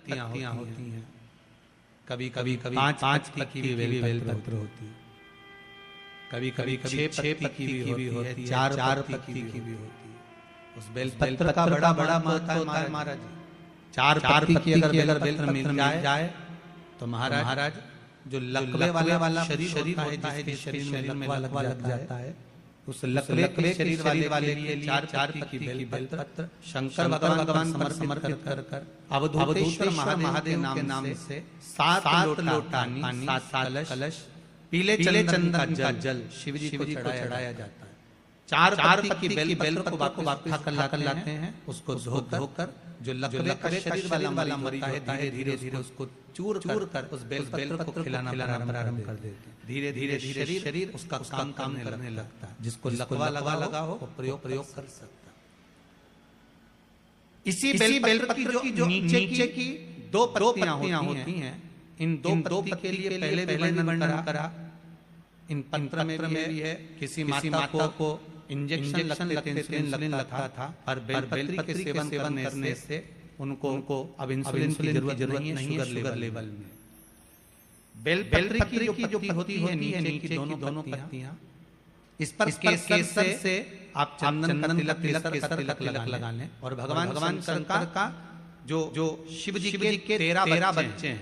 पत्तियां होती हैं, कभी कभी पांच पत्ती की बेलपत्र होती है, कभी कभी 6 पत्ती की भी होती है, 4 पत्ती की भी होती है। उस बेलपत्र का बड़ा महत्व होता है महाराज। 4 पत्ती की अगर बेलपत्र मिल जाए तो महाराज जो लकवे वाला शरीर होता है, जिस शरीर में लकवा लग जाता है, उस लकवे के शरीर वाले के लिए 4 पत्ती की बेलपत्र शंकर भगवान समर्पित कर अवधूतेश्वर महादेव के नाम से 7 लोटा पानी, 7 कलश, पीले चंदन का जल शिव जी को चढ़ाया जाता है। 4 पत्ती की बेलपत्र को वापस कर लाते हैं, उसको धोकर जो लकवे का शरीर वाला मरीज होता है, धीरे धीरे उसको चूर कर उस बेलपत्र को खिलाना प्रारंभ कर देते हैं। धीरे धीरे शरीर उसका काम करने लगता है। जिसको लकवा लगा हो वो प्रयोग कर सकता है। इसी बेलपत्र की जो नीचे की 2 पत्तियां होती हैं, इन 2 पत्ती के लिए पहले वर्णन करा। इन पत्र में भी है, किसी माता को इंजेक्शन लगता था और बेलपत्री के सेवन करने से उनको अब इंसुलिन की जरूरत नहीं है शुगर लेवल में। बेलपत्री की जो होती है नीचे की दोनों पत्तियां, इस पर केसर से आप चंदन का तिलक लगा लें। और भगवान शंकर का जो शिव जी के 13 बच्चे हैं,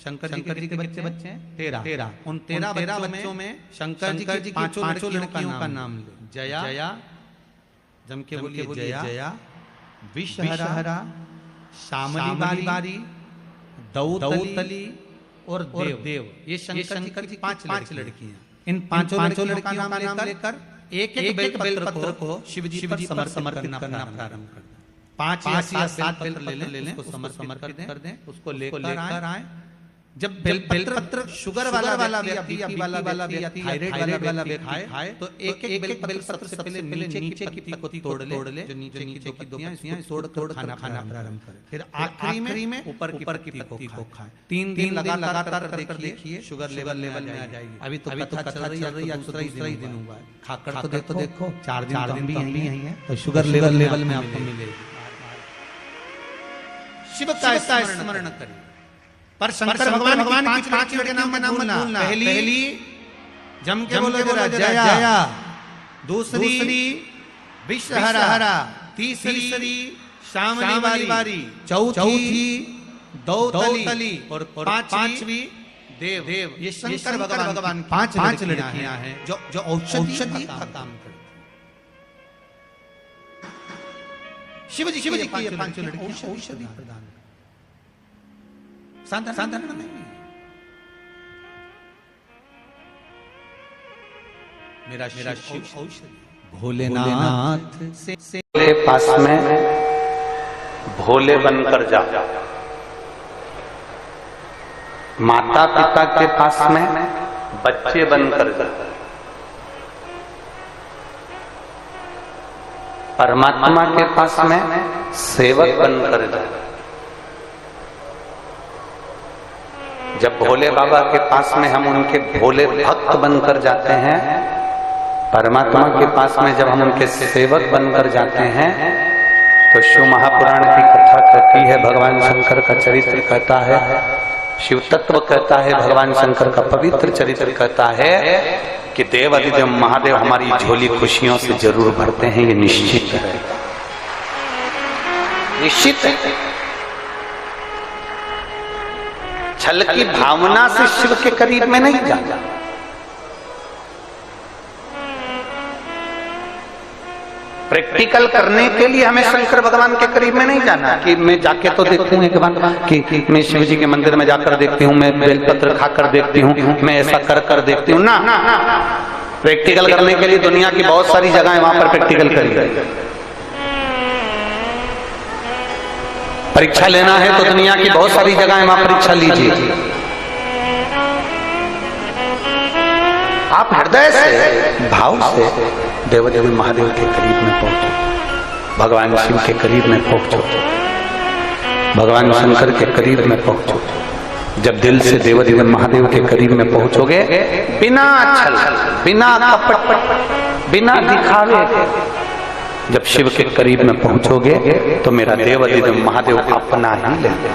शंकर जी के बच्चे हैं 13। उन 13 बच्चों में शंकर जी की 5 लड़कियों का नाम ले। जया, जम के बोलिए जया, विषहरा, श्यामली बारी, दौतली और देव। ये शंकर की 5 लड़कियां। इन 5 लड़कियों का नाम लेकर एक बेलपत्र को शिव जी पर समर्पित करना प्रारंभ कर दें। 5 या 7 बेलपत्र ले लें, उसको समर्पित कर दें, उसको लेकर आए। जब बेलपत्र शुगर वाला व्यक्ति, थायराइड वाला व्यक्ति खाए तो एक बेलपत्र से पहले नीचे की पत्ती तोड़ ले, जो नीचे की पत्तियां तोड़ खाना प्रारंभ करे। फिर आखिरी में ऊपर की पत्ती को खाए। 3 दिन लगातार कर देखिए, शुगर लेवल में आ जाएगी। अभी तो कथा चल रही है, दूसरा ही दिन हुआ है। खाकर तो देखो 4 दिन भी यही है, तो शुगर लेवल में आपको मिलेगी। शिव का स्मरण करिए। पर शंकर भगवान की 5 लड़कियों के नाम भूलना। पहली जम के बोलो जया, दूसरी विषहरा, तीसरी श्यामली बारी, चौथी दौतली और 5वीं देव। ये शंकर भगवान की 5 लड़कियां हैं जो औषधि का काम करती। शिव जी की 5 लड़कियां औषधि प्रदान, साधारण नहीं। मेरा शिव औषधि। भोलेनाथ से पास में भोले बनकर जा, माता पिता के पास में बच्चे बनकर जा, परमात्मा के पास में सेवक बनकर जा। जब भोले बाबा के पास में हम उनके भोले भक्त बनकर जाते हैं, परमात्मा के पास में जब हम उनके सेवक बनकर जाते हैं, तो शिव महापुराण की कथा कहती है, भगवान शंकर का चरित्र कहता है, शिव तत्व कहता है, भगवान शंकर का पवित्र चरित्र कहता है कि देव अधिदेव महादेव हमारी झोली खुशियों से जरूर भरते हैं। ये निश्चित है, निश्चित है। छल की भावना से शिव के करीब में नहीं जाना। प्रैक्टिकल करने के लिए हमें शंकर भगवान के करीब में नहीं जाना कि मैं जाके तो देखूं एक बार कि मैं शिव जी के मंदिर में जाकर देखती हूँ, मैं बेलपत्र खाकर देखती हूँ, मैं ऐसा कर देखती हूँ ना। प्रैक्टिकल करने के लिए दुनिया की बहुत सारी जगह वहां पर प्रैक्टिकल करिए। परीक्षा लेना है तो दुनिया की बहुत सारी जगह वहां परीक्षा लीजिए। आप हृदय से, भाव से देवदेव महादेव के करीब में पहुंचो, भगवान शिव के करीब में पहुंचो, भगवान शंकर के करीब में पहुंचो। जब दिल से देवदेव महादेव के करीब में पहुंचोगे, बिना छल, बिना कपट, बिना दिखावे, जब शिव के करीब में पहुंचोगे तो मेरा देवदेव महादेव अपना ही लेगा।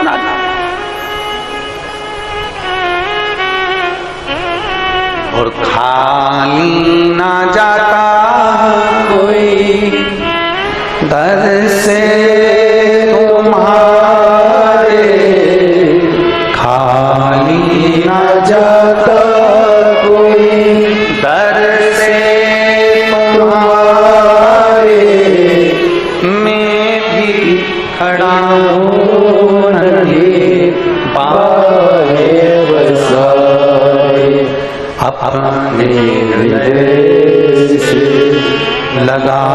उड़ा दो। और खाली ना जाता कोई दर से तुम्हारे, खाली ना जाता कोई दर से तुम्हारे, मैं भी खड़ा हूँ नन्हे पाए बसाए, अपने हृदय से लगा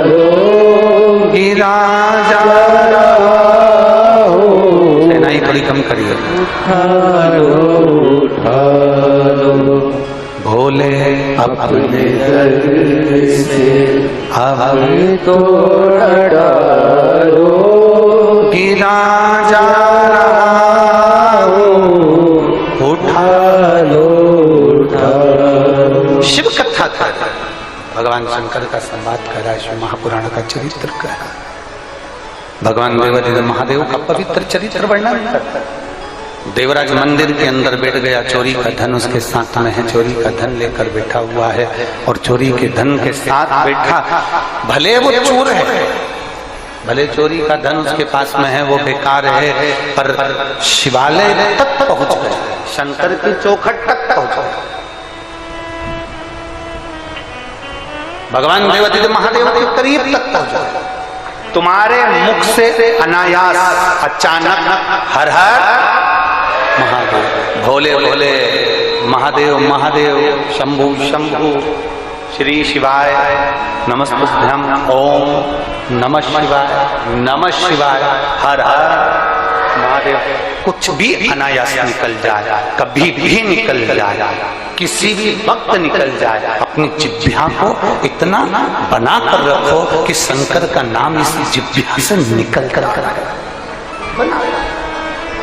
लो गिरा जा रहा हो। नहीं थोड़ी कम करिए। उठा लो भोले अपने दर से हमें तोड़ डालो, गिरा जा रहा हो, उठा लो। शिव कथा कर भगवान शंकर का संवाद कर रहा है, शिव महापुराण का चरित्र कर रहा है, भगवान देवाधिदेव महादेव का पवित्र चरित्र वर्णन करता है। देवराज मंदिर के अंदर बैठ गया, चोरी का धन उसके साथ में है, चोरी का धन लेकर बैठा हुआ है और चोरी के धन के साथ बैठा, भले वो चोर है, भले चोरी का धन उसके पास में है, वो बेकार है, पर शिवालय तक पहुंच गए, शंकर की चौखट तक पहुंच गए, भगवान देवाधिदेव महादेव के करीब तक पहुंच गए। तुम्हारे मुख से अनायास अचानक हर हर महादेव, भोले भोले, महादेव महादेव, शंभु शंभु, श्री शिवाय नमस्तुभ्यं, ओम नमः शिवाय, नमः शिवाय, हर हर महादेव, कुछ भी अनायास निकल जाए, कभी भी निकल जाए, किसी भी वक्त निकल जाए, अपनी जिह्वा को इतना बना कर रखो कि शंकर का नाम इस जिह्वा से निकल कर बना।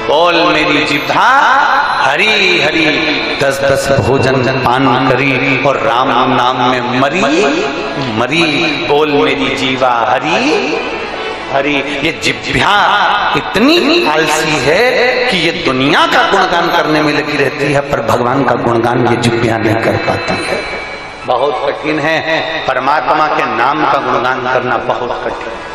बोल मेरी जिह्वा हरी हरी, 10-10 भोजन पान करी और राम नाम में मरी मरी। बोल मेरी जीवा हरी हरी। ये जिह्वा इतनी आलसी है कि ये दुनिया का गुणगान करने में लगी रहती है, पर भगवान का गुणगान ये जिह्वा नहीं कर पाती है। बहुत कठिन है, परमात्मा के नाम का गुणगान करना बहुत कठिन है।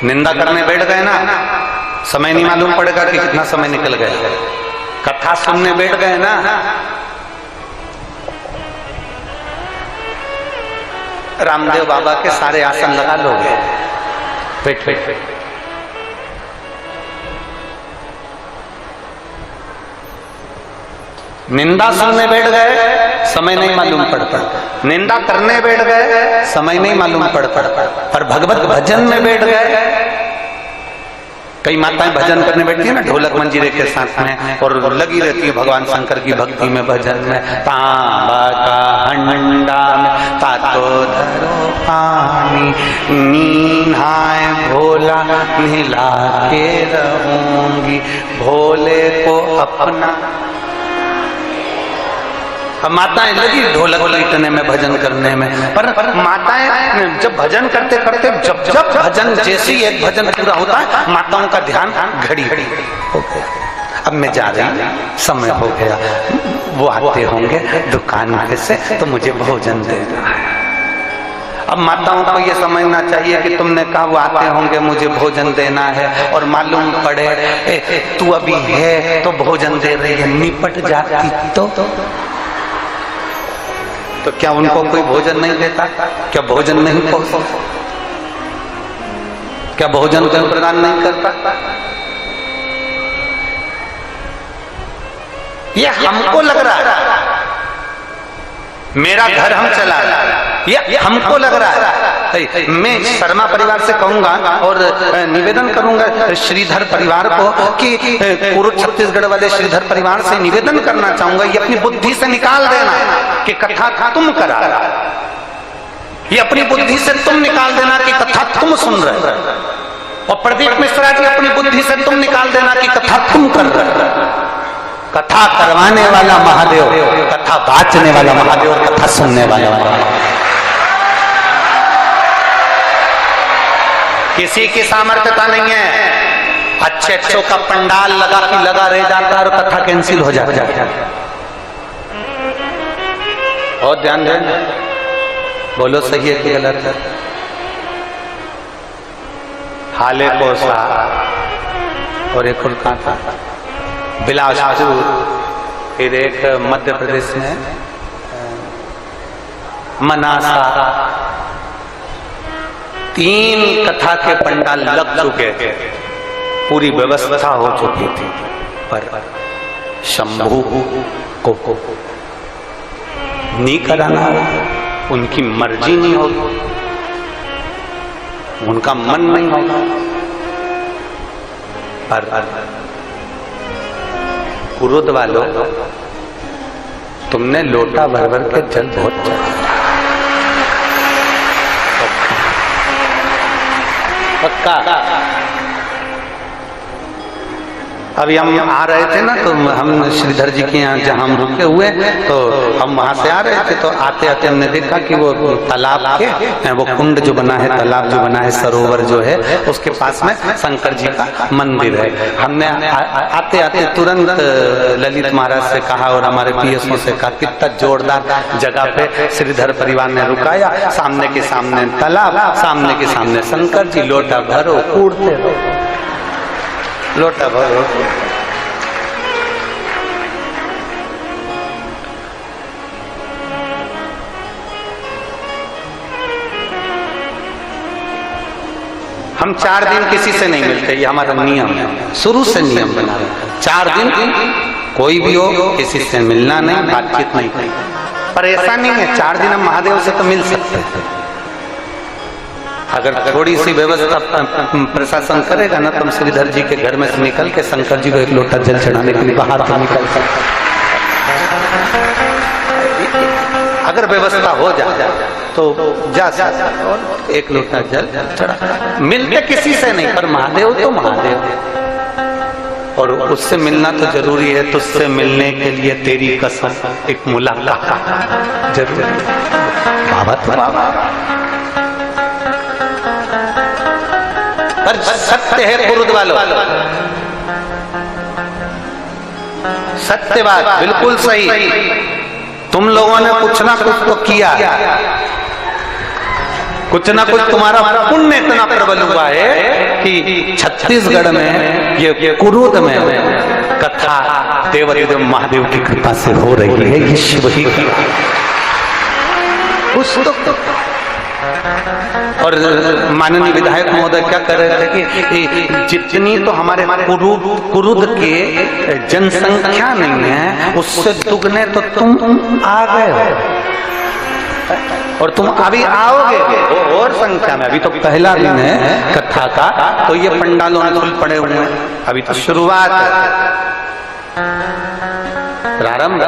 निंदा करने बैठ गए ना, समय नहीं मालूम पड़ेगा कि कितना समय निकल गया। कथा सुनने बैठ गए ना, रामदेव बाबा के सारे आसन लगा लोगे, बैठ बैठ बैठ। निंदा सुनने बैठ गए, समय नहीं मालूम पड़ता। निंदा करने बैठ गए, समय नहीं मालूम पड़ता। पर भगवत भजन में बैठ गए, कई माताएं भजन करने बैठती है ना ढोलक मंजीरे के साथ में, और लगी रहती है भगवान शंकर की भक्ति में, भजन में। तांबा का हंडा में तातो धरो पानी, नीहाए भोला निला के रहूंगी, भोले को अपना। अब माताएं लगी ढोलक पीटने में, भजन करने में, पर माताएं जब भजन करते करते जब जब भजन जैसे ही एक भजन पूरा होता है, माताओं का ध्यान घड़ी घड़ी हो गया, अब मैं जा रही, समय हो गया, वो आते होंगे दुकान पे से तो मुझे भोजन देना है। अब माताओं को ये समझना चाहिए कि तुमने कहा वो आते होंगे मुझे भोजन देना है, और मालूम पड़े तू अभी है तो भोजन दे रही है, निपट जाती तो क्या उनको कोई भोजन नहीं देता? क्या भोजन नहीं पहुंचता? क्या भोजन जन प्रदान नहीं करता? ये हमको लग रहा है मेरा घर हम चला रहे, ये हमको लग रहा है। मैं शर्मा परिवार से कहूंगा और निवेदन करूंगा श्रीधर परिवार को कि पूर्व छत्तीसगढ़ वाले श्रीधर परिवार से निवेदन करना चाहूंगा, ये अपनी बुद्धि से निकाल देना कि कथा तुम करा, ये अपनी बुद्धि से तुम निकाल देना कि कथा तुम सुन रहे, और प्रदीप मिश्रा जी अपनी बुद्धि से तुम निकाल देना कि कथा तुम कर रहे। कथा करवाने वाला महादेव, कथा बांचने वाला महादेव, और कथा सुनने वाला महादेव। किसी की सामर्थ्यता नहीं है। अच्छे अच्छों का पंडाल लगा कि लगा रह जाता है और कथा कैंसिल हो जाती है। बहुत ध्यान दें, बोलो सही है कि गलत है। हाले कोसा और एक और कहाँ था, बिलासपुर, फिर एक मध्य प्रदेश में मनासा, 3 कथा के पंडाल लग चुके थे, पूरी व्यवस्था हो चुकी थी, पर शंभू को नहीं कराना, उनकी मर्जी नहीं होगी, उनका मन नहीं होगा। पर कुरुद वालों, तुमने लोटा भर भर के जल बहुत चढ़ाया, पक्का। अभी हम आ रहे थे ना, तो हम श्रीधर जी के यहाँ जहाँ हम रुके हुए, तो हम वहां से आ रहे थे, तो आते आते हमने देखा कि वो तालाब के, वो कुंड जो बना है, तालाब जो बना है, सरोवर जो है, उसके पास में शंकर जी का मंदिर है। हमने आते आते तुरंत ललित महाराज से कहा और हमारे पीएसओ से कहा, कितना जोरदार जगह पे श्रीधर परिवार ने रुकाया, सामने के सामने तालाब, सामने के सामने शंकर जी, लोटा भरो, कूदते रहो, लोटा भरो। हम 4 दिन किसी से नहीं मिलते, ये हमारा नियम है, शुरू से नियम बना रखा। 4 दिन कोई भी हो, किसी से मिलना नहीं, बातचीत नहीं करनी। पर ऐसा नहीं है, 4 दिन हम महादेव से तो मिल सकते हैं। अगर थोड़ी सी व्यवस्था प्रशासन करेगा ना, तो हम श्रीधर जी के घर में से निकल के शंकर जी को एक लोटा जल चढ़ाने के लिए बाहर से निकल सकते। अगर व्यवस्था हो जाए तो जा और एक लोटा जल चढ़ा। मिलते किसी से नहीं, पर महादेव तो महादेव, और उससे मिलना तो जरूरी है। तो उससे मिलने के लिए तेरी कसम, एक मुलाकात जरूरी है। बाबा तो बाबा, पर सत्य है कुरुद वालों, सत्य बात, बिल्कुल सही। तुम लोगों ने कुछ ना कुछ तो किया, कुछ ना कुछ तुम्हारा पुण्य इतना प्रबल हुआ है कि छत्तीसगढ़ में, ये कुरुद में कथा देवदेव महादेव की कृपा से हो रही है। ये शिव ही की कुछ तो। और माननीय विधायक महोदय क्या कर रहे थे कि जितनी तो हमारे कुरुद के जनसंख्या नहीं है, उससे दुगने तो तुम आ गए हो, और तुम अभी आओगे और संख्या में। अभी तो पहला दिन है कथा का, तो ये पंडालों में फुल पड़े हुए हैं, अभी तो शुरुआत है, प्रारंभ।